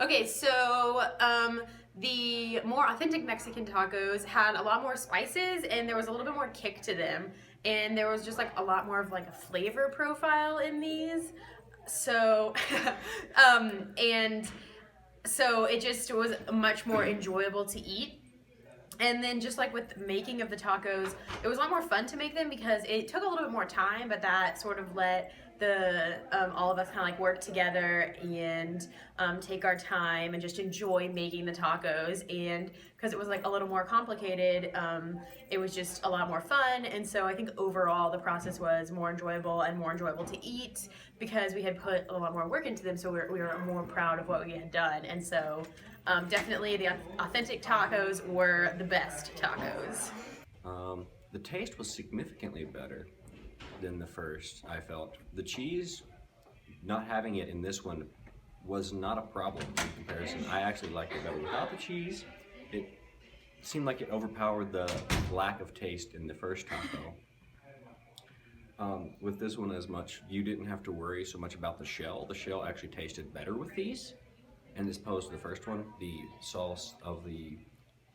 Okay, so the more authentic Mexican tacos had a lot more spices and there was a little bit more kick to them. And there was just like a lot more of like a flavor profile in these. So, and so it just was much more enjoyable to eat. And then just like with the making of the tacos, it was a lot more fun to make them because it took a little bit more time, but that sort of let the all of us kind of like work together and take our time and just enjoy making the tacos. And because it was like a little more complicated, it was just a lot more fun. And so I think overall the process was more enjoyable and more enjoyable to eat because we had put a lot more work into them. So we were more proud of what we had done. And so definitely the authentic tacos were the best tacos. The taste was significantly better than the first, I felt. The cheese, not having it in this one, was not a problem in comparison. I actually liked it better without the cheese. It seemed like it overpowered the lack of taste in the first taco. With this one you didn't have to worry so much about the shell. The shell actually tasted better with these. And as opposed to the first one, the sauce of the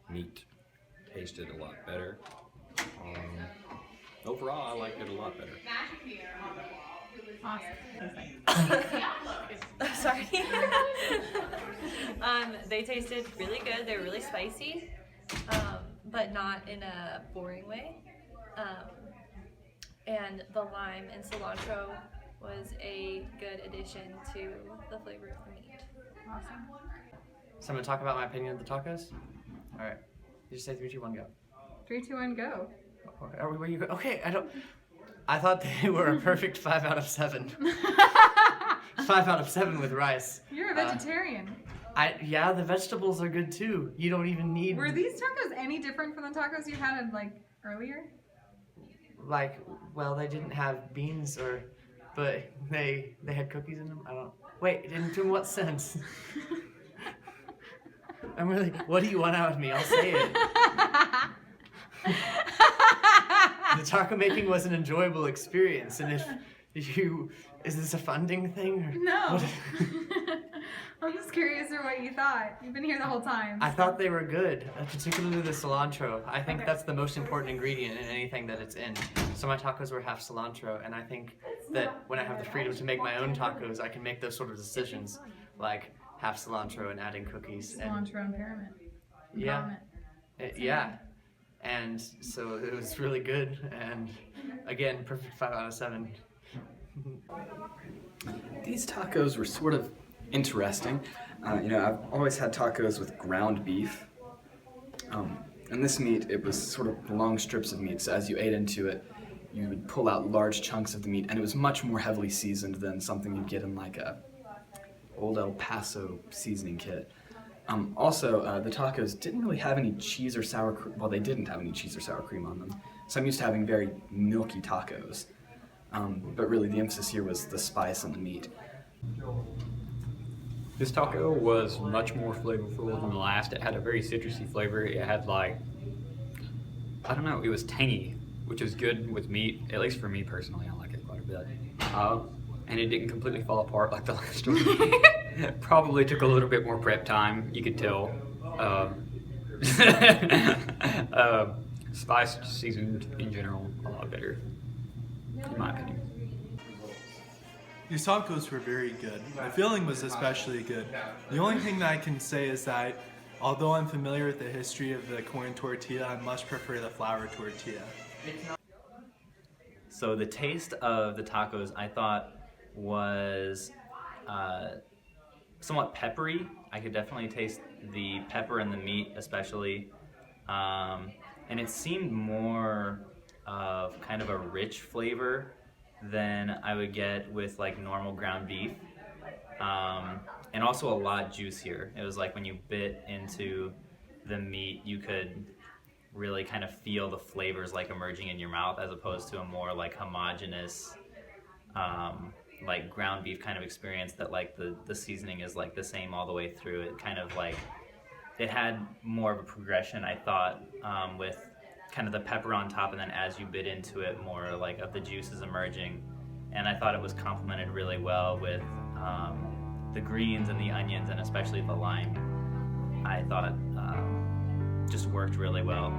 meat tasted a lot better. Overall, I liked it a lot better. Awesome. Sorry. They tasted really good. They were really spicy, but not in a boring way. And the lime and cilantro was a good addition to the flavor of the meat. Awesome. So I'm gonna talk about my opinion of the tacos. All right. You just say 3, 2, 1, go. 3, 2, 1, go. Okay, are we where you go? Okay, I thought they were a perfect 5 out of 7. 5 out of 7 with rice. You're a vegetarian. Yeah, the vegetables are good too. You don't even need. Were these tacos any different from the tacos you had like earlier? Like, well, they didn't have beans but they had cookies in them. I don't. Wait, in what sense? I'm really. What do you want out of me? I'll say it. The taco making was an enjoyable experience, and is this a funding thing? Or No. I'm just curious of what you thought. You've been here the whole time. I thought they were good, particularly the cilantro. I think that's the most important ingredient in anything that it's in. So my tacos were half cilantro, and I think that when I have the freedom to make my own tacos, I can make those sort of decisions, like half cilantro and adding cookies. Cilantro and pyramid. Yeah. Yeah. And so it was really good, and again, perfect 5 out of 7. These tacos were sort of interesting. I've always had tacos with ground beef. And this meat, it was sort of long strips of meat, so as you ate into it, you would pull out large chunks of the meat, and it was much more heavily seasoned than something you'd get in like a old El Paso seasoning kit. Also, the tacos didn't really have any cheese or sour cream. Well, they didn't have any cheese or sour cream on them. So I'm used to having very milky tacos. But really the emphasis here was the spice and the meat. This taco was much more flavorful than the last. It had a very citrusy flavor. It had like, I don't know, it was tangy, which is good with meat, at least for me personally. I like it quite a bit. And it didn't completely fall apart like the last one. Probably took a little bit more prep time, you could tell. Spiced, seasoned in general, a lot better, in my opinion. These tacos were very good. The filling was especially good. The only thing that I can say is that although I'm familiar with the history of the corn tortilla, I much prefer the flour tortilla. So the taste of the tacos I thought was somewhat peppery. I could definitely taste the pepper in the meat especially. And it seemed more of kind of a rich flavor than I would get with like normal ground beef. And also a lot juicier. It was like when you bit into the meat, you could really kind of feel the flavors like emerging in your mouth as opposed to a more like homogeneous like ground beef kind of experience that like the seasoning is like the same all the way through. It kind of like, it had more of a progression, I thought, with kind of the pepper on top, and then as you bit into it, more like of the juices emerging. And I thought it was complemented really well with the greens and the onions and especially the lime, I thought just worked really well.